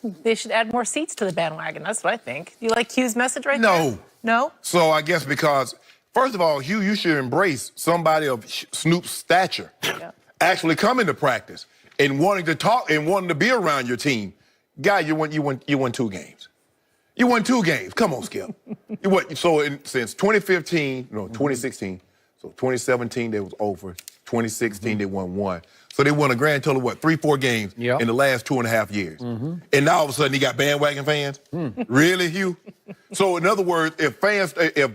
They should add more seats to the bandwagon. That's what I think. You like Hugh's message right No. there? No. So I guess because, first of all, Hugh, you should embrace somebody of Snoop's stature actually coming to practice and wanting to talk and wanting to be around your team. Guy, you won 2 games. You won 2 games. Come on, Skip. Since 2016, so 2017 they was over. 2016 they won 1. So they won a grand total of what, 3-4 games in the last 2.5 years. And now all of a sudden he got bandwagon fans? Really, Hugh? So in other words, if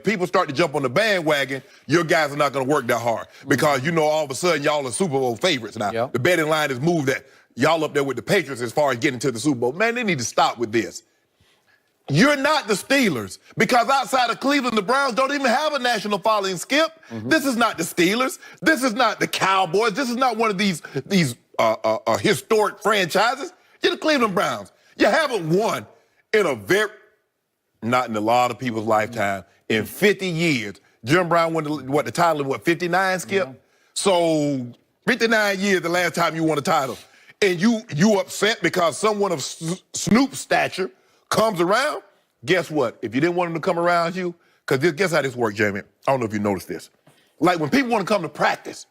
people start to jump on the bandwagon, your guys are not going to work that hard because all of a sudden y'all are Super Bowl favorites now. The betting line has moved that y'all up there with the Patriots as far as getting to the Super Bowl. Man, they need to stop with this. You're not the Steelers because outside of Cleveland, the Browns don't even have a national following, Skip. This is not the Steelers. This is not the Cowboys. This is not one of these historic franchises. You're the Cleveland Browns. You haven't won not in a lot of people's lifetime, in 50 years. Jim Brown won the title in 59, Skip? So 59 years the last time you won a title. And you upset because someone of Snoop's stature comes around, guess what? If you didn't want him to come around you, because guess how this works, Jamie? I don't know if you noticed this. Like when people want to come to practice,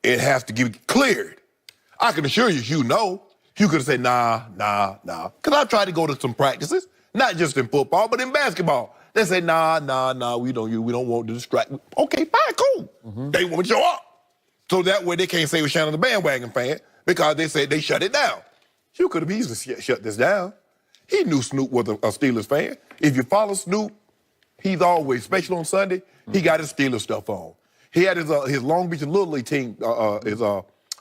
it has to get cleared. I can assure you, Hugh could have said, nah. Because I've tried to go to some practices, not just in football, but in basketball. They say, nah, we don't want to distract. Okay, fine, cool. They won't show up. So that way they can't say we're Shannon the bandwagon fan because they said they shut it down. Hugh could have easily shut this down. He knew Snoop was a Steelers fan. If you follow Snoop, he's always, especially on Sunday, he got his Steelers stuff on. He had his Long Beach Little League team, his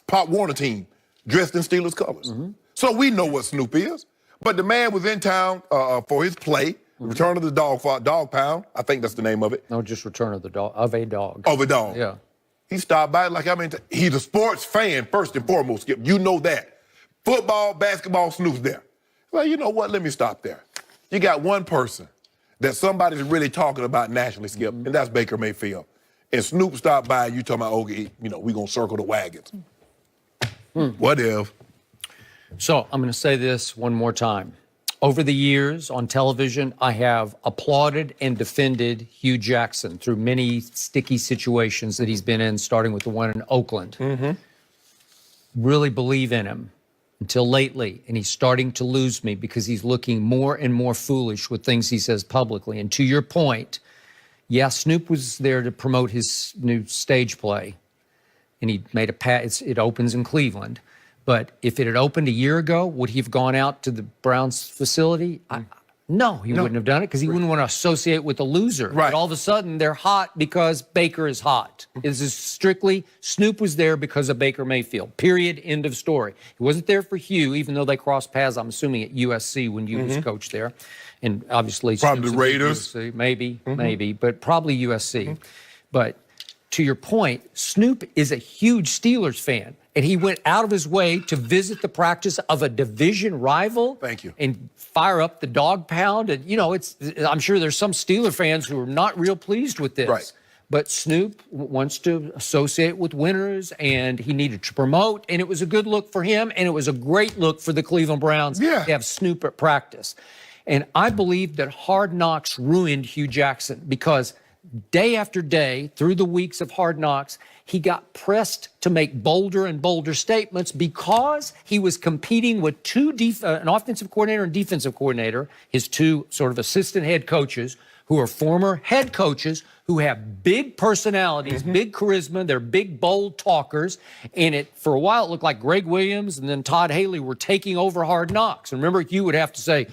Pop Warner team, dressed in Steelers colors. So we know what Snoop is. But the man was in town for his play, Return of the Dog Pound. I think that's the name of it. No, just Return of the Dog, of a Dog. Of a dog. Yeah. He stopped by he's a sports fan first and foremost, Skip. You know that. Football, basketball, Snoop's there. Well, you know what? Let me stop there. You got one person that somebody's really talking about nationally, Skip, and that's Baker Mayfield. And Snoop stopped by, you talking about, okay, we're going to circle the wagons. What if? So I'm going to say this one more time. Over the years on television, I have applauded and defended Hugh Jackson through many sticky situations that he's been in, starting with the one in Oakland. Really believe in him. Until lately, and he's starting to lose me because he's looking more and more foolish with things he says publicly. And to your point, yeah, Snoop was there to promote his new stage play, and he made it opens in Cleveland. But if it had opened a year ago, would he have gone out to the Browns facility? No, he wouldn't have done it because he wouldn't want to associate with a loser. Right. But all of a sudden, they're hot because Baker is hot. This is strictly, Snoop was there because of Baker Mayfield. Period. End of story. He wasn't there for Hugh, even though they crossed paths, I'm assuming, at USC when Hugh was coach there. And obviously, probably Snoop's the Raiders. Maybe, but probably USC. But to your point, Snoop is a huge Steelers fan. And he went out of his way to visit the practice of a division rival. Thank you. And fire up the dog pound. And, I'm sure there's some Steeler fans who are not real pleased with this. Right. But Snoop wants to associate with winners, and he needed to promote. And it was a good look for him, and it was a great look for the Cleveland Browns to have Snoop at practice. And I believe that Hard Knocks ruined Hugh Jackson because day after day, through the weeks of Hard Knocks, he got pressed to make bolder and bolder statements because he was competing with an offensive coordinator and defensive coordinator, his two sort of assistant head coaches, who are former head coaches who have big personalities, big charisma. They're big, bold talkers. And for a while, it looked like Greg Williams and then Todd Haley were taking over Hard Knocks. And remember, Hugh would have to say,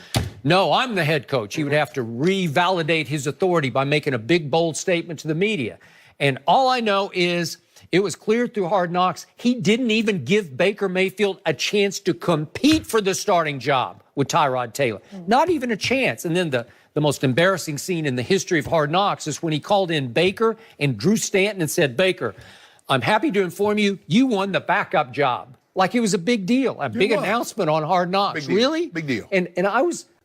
no, I'm the head coach. He would have to revalidate his authority by making a big, bold statement to the media. And all I know is it was clear through Hard Knocks, he didn't even give Baker Mayfield a chance to compete for the starting job with Tyrod Taylor. Not even a chance. And then the most embarrassing scene in the history of Hard Knocks is when he called in Baker and Drew Stanton and said, Baker, I'm happy to inform you, you won the backup job. Like it was a big deal, a big announcement on Hard Knocks. Really? Big deal. And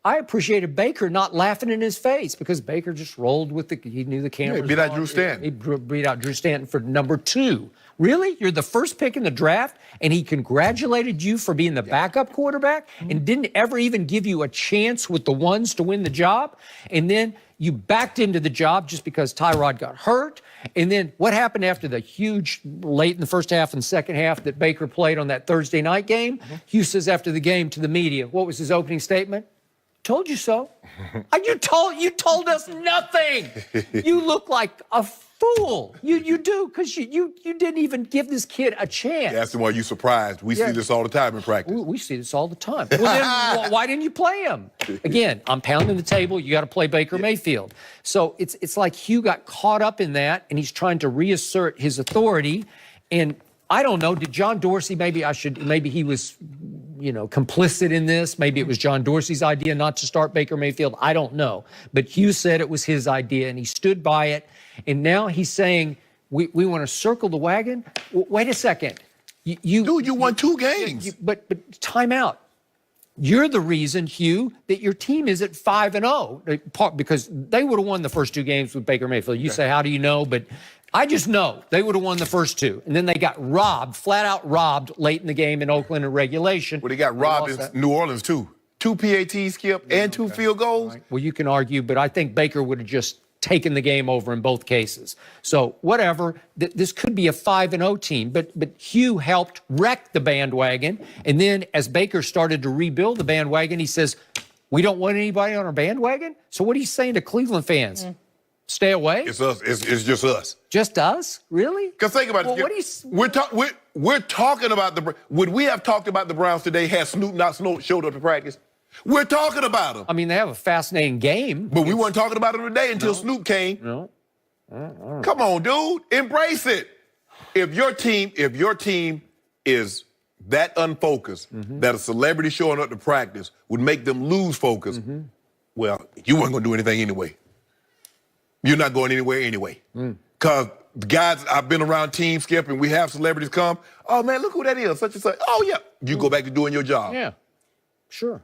I appreciated Baker not laughing in his face because Baker just rolled with he knew the camera. He beat out Drew Stanton. He beat out Drew Stanton for number 2 Really? You're the first pick in the draft, and he congratulated you for being the backup quarterback and didn't ever even give you a chance with the ones to win the job? And then you backed into the job just because Tyrod got hurt. And then what happened after the huge late in the first half and second half that Baker played on that Thursday night game? Hugh says after the game to the media, what was his opening statement? Told you so. You told us nothing. You look like a fool. You do, because you didn't even give this kid a chance. Ask him, are you surprised? We see this all the time in practice. We see this all the time. Well, then why didn't you play him? Again, I'm pounding the table. You got to play Baker Mayfield. So it's like Hugh got caught up in that, and he's trying to reassert his authority. And I don't know. Did John Dorsey? Maybe he was, complicit in this. Maybe it was John Dorsey's idea not to start Baker Mayfield. I don't know. But Hugh said it was his idea, and he stood by it. And now he's saying, we want to circle the wagon? Wait a second. Dude, you won 2 games. But time out. You're the reason, Hugh, that your team is at 5-0, because they would have won the first 2 games with Baker Mayfield. You say, how do you know? But I just know they would have won the first 2. And then they got robbed, flat out robbed late in the game in Oakland in regulation. Well, they got robbed in New Orleans, too. 2 PATs, Skip, and 2 field goals. Right. Well, you can argue, but I think Baker would have just taken the game over in both cases. So whatever, this could be a 5-0 team, but Hugh helped wreck the bandwagon. And then as Baker started to rebuild the bandwagon, he says, we don't want anybody on our bandwagon? So what are you saying to Cleveland fans? Stay away? It's us. It's just us. Just us? Really? Because think about it. What are you... We're talking about the... Would we have talked about the Browns today had Snoop not showed up to practice? We're talking about them. I mean, they have a fascinating game. But we weren't talking about them today until Snoop came. No. Come on, dude. Embrace it. If your team is that unfocused, that a celebrity showing up to practice would make them lose focus, well, you weren't going to do anything anyway. You're not going anywhere anyway. Because the guys, I've been around Team Skip, and we have celebrities come, oh, man, look who that is, such and such. Oh, yeah. You go back to doing your job. Yeah, sure.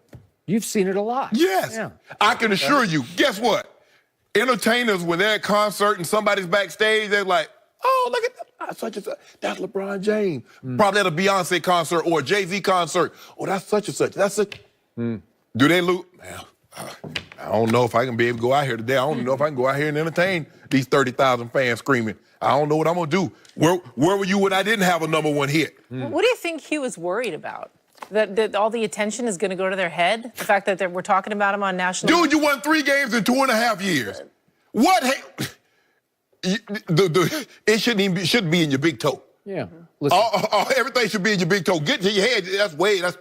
You've seen it a lot. Yes. Yeah. I can assure you, guess what? Entertainers, when they're at concert and somebody's backstage, they're like, oh, look at that, such and such. That's LeBron James. Probably at a Beyonce concert or a Jay-Z concert. Oh, that's such and such. That's it. Do they lose? I don't know if I can be able to go out here today. I don't know if I can go out here and entertain these 30,000 fans screaming. I don't know what I'm going to do. Where were you when I didn't have a #1 hit? What do you think Hugh was worried about? That all the attention is going to go to their head? The fact that we're talking about him on national... Dude, you won 3 games in 2.5 years. What? It shouldn't be in your big toe. Yeah. Everything should be in your big toe. Get to your head.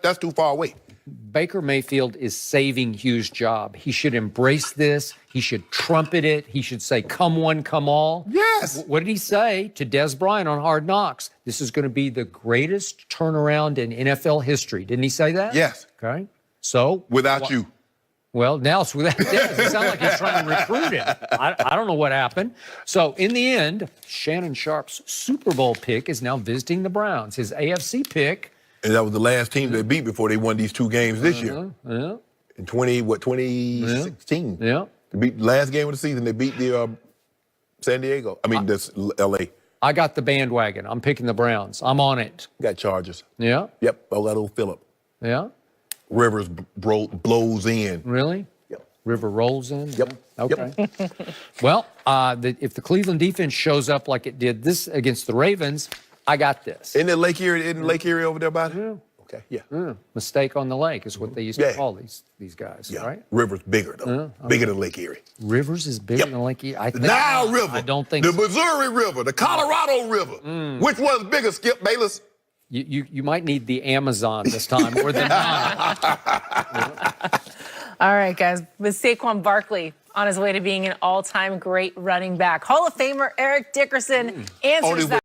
That's too far away. Baker Mayfield is saving Hugh's job. He should embrace this. He should trumpet it. He should say, come one, come all. Yes. What did he say to Des Bryant on Hard Knocks? This is going to be the greatest turnaround in NFL history. Didn't he say that? Yes. Okay. So? Without you. Well, now it's without Des. It sounds like he's trying to recruit him. I don't know what happened. So, in the end, Shannon Sharp's Super Bowl pick is now visiting the Browns. His AFC pick... And that was the last team they beat before they won these 2 games this year. Yeah. In 2016. Yeah. They beat the last game of the season. They beat the San Diego. This L.A. I got the bandwagon. I'm picking the Browns. I'm on it. Got Chargers. Yeah. Yep. Oh, that old Phillip. Yeah. Rivers blows in. Really? Yep. River rolls in? Yep. Yeah. Okay. Well, if the Cleveland defense shows up like it did this against the Ravens, I got this. Isn't it Lake Erie? Isn't Lake Erie over there by it? Yeah. Okay, yeah. Mistake on the lake is what they used to call these guys, right? River's bigger, though. Bigger than Lake Erie. Rivers is bigger than Lake Erie? The Nile River. I don't think the so. Missouri River, the Colorado River. Which one's bigger, Skip Bayless? You might need the Amazon this time or the Nile. All right, guys. With Saquon Barkley on his way to being an all-time great running back, Hall of Famer Eric Dickerson answers that.